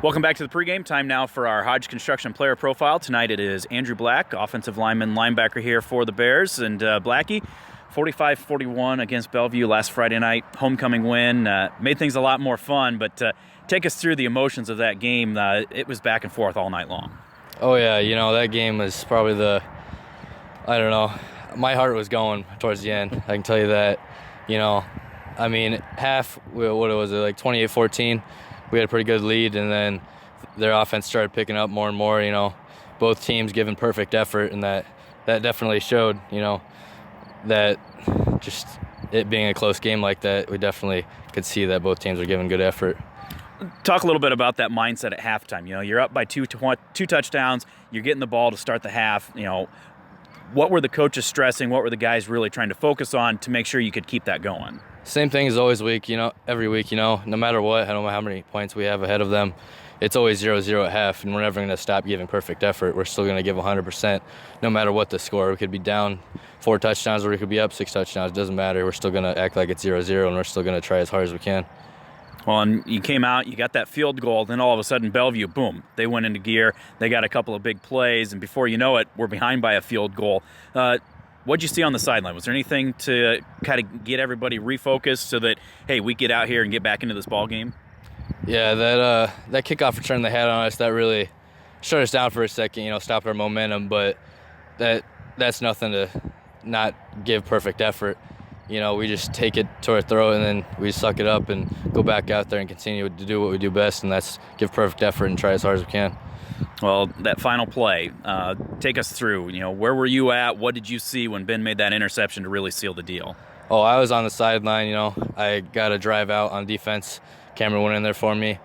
Welcome back to the pregame. Time now for our Hodge Construction Player Profile. Tonight it is Andrew Black, offensive lineman, linebacker here for the Bears. And Blackie, 45-41 against Bellevue last Friday night. Homecoming win. Made things a lot more fun, but take us through the emotions of that game. It was back and forth all night long. Oh, yeah. That game was probably my heart was going towards the end. I can tell you that. Half, what was it, like 28-14? We had a pretty good lead, and then their offense started picking up more and more, both teams giving perfect effort, and that definitely showed, that just it being a close game like that, we definitely could see that both teams were giving good effort. Talk a little bit about that mindset at halftime. You're up by two touchdowns, you're getting the ball to start the half. What were the coaches stressing? What were the guys really trying to focus on to make sure you could keep that going? Same thing as always every week, no matter what, I don't know how many points we have ahead of them, it's always 0-0 at half, and we're never going to stop giving perfect effort. We're still going to give 100% no matter what the score. We could be down 4 touchdowns or we could be up 6 touchdowns. It doesn't matter. We're still going to act like it's 0-0, and we're still going to try as hard as we can. Well, and you came out, you got that field goal, then all of a sudden Bellevue, boom, they went into gear. They got a couple of big plays, and before you know it, we're behind by a field goal. What'd you see on the sideline? Was there anything to kind of get everybody refocused so that, hey, we get out here and get back into this ball game? Yeah, that kickoff return they had on us, that really shut us down for a second, stopped our momentum, but that's nothing to not give perfect effort. We just take it to our throat, and then we suck it up and go back out there and continue to do what we do best, and that's give perfect effort and try as hard as we can. Well, that final play, take us through. Where were you at? What did you see when Ben made that interception to really seal the deal? Oh, I was on the sideline. I got a drive out on defense. Cameron went in there for me.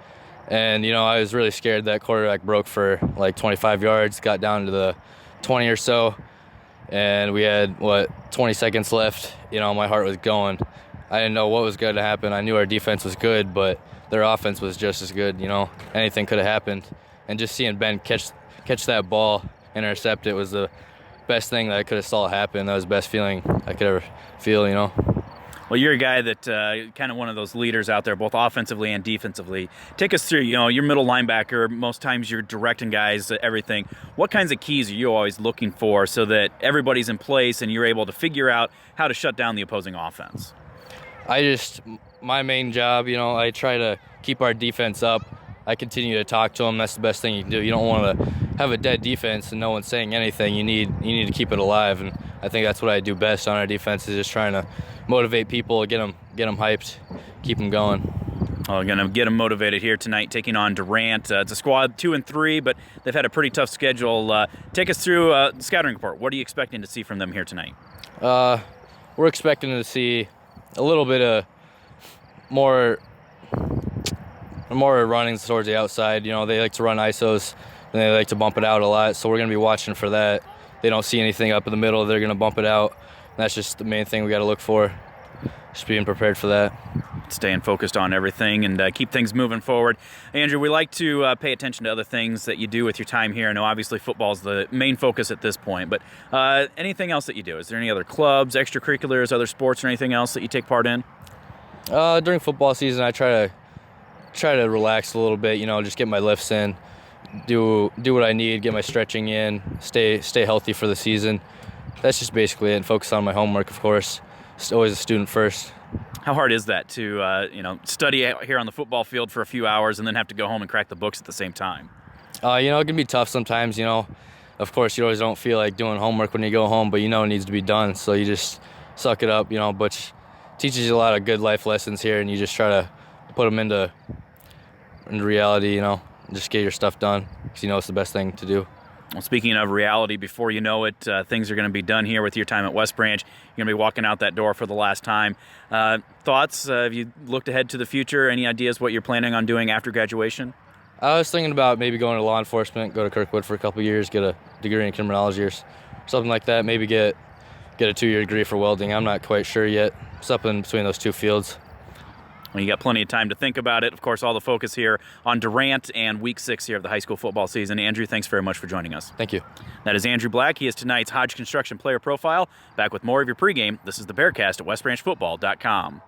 And, I was really scared that quarterback broke for like 25 yards, got down to the 20 or so. And we had, 20 seconds left. My heart was going. I didn't know what was going to happen. I knew our defense was good, but their offense was just as good. Anything could have happened. And just seeing Ben catch that ball, intercept it, was the best thing that I could have saw happen. That was the best feeling I could ever feel, Well, you're a guy that kind of one of those leaders out there, both offensively and defensively. Take us through, you're middle linebacker. Most times you're directing guys, everything. What kinds of keys are you always looking for so that everybody's in place and you're able to figure out how to shut down the opposing offense? My main job, I try to keep our defense up. I continue to talk to them. That's the best thing you can do. You don't want to have a dead defense and no one's saying anything. You need to keep it alive, and I think that's what I do best on our defense, is just trying to motivate people, get them hyped, keep them going. Well, we're going to get them motivated here tonight, taking on Durant. It's a squad 2-3, but they've had a pretty tough schedule. Take us through the scouting report. What are you expecting to see from them here tonight? We're expecting to see a little bit of more running towards the outside. They like to run ISOs, and they like to bump it out a lot, so we're going to be watching for that. They don't see anything up in the middle, they're going to bump it out. And that's just the main thing we got to look for, just being prepared for that. Staying focused on everything and keep things moving forward. Andrew, we like to pay attention to other things that you do with your time here. I know obviously football is the main focus at this point, but anything else that you do? Is there any other clubs, extracurriculars, other sports, or anything else that you take part in? During football season, I try to relax a little bit, just get my lifts in, do what I need, get my stretching in, stay healthy for the season. That's just basically it. And focus on my homework, of course. It's always a student first. How hard is that to study out here on the football field for a few hours and then have to go home and crack the books at the same time? It can be tough sometimes. Of course, you always don't feel like doing homework when you go home, but it needs to be done. So you just suck it up, but it teaches you a lot of good life lessons here, and you just try to put them into reality, just get your stuff done, because it's the best thing to do. Well, speaking of reality, before you know it, things are going to be done here with your time at West Branch. You're going to be walking out that door for the last time. Thoughts? Have you looked ahead to the future? Any ideas what you're planning on doing after graduation? I was thinking about maybe going to law enforcement, go to Kirkwood for a couple years, get a degree in criminology or something like that. Maybe get a 2-year degree for welding. I'm not quite sure yet. Something between those two fields. Well, you got plenty of time to think about it. Of course, all the focus here on Durant and Week 6 here of the high school football season. Andrew, thanks very much for joining us. Thank you. That is Andrew Black. He is tonight's Hodge Construction Player Profile. Back with more of your pregame. This is the Bearcast at westbranchfootball.com.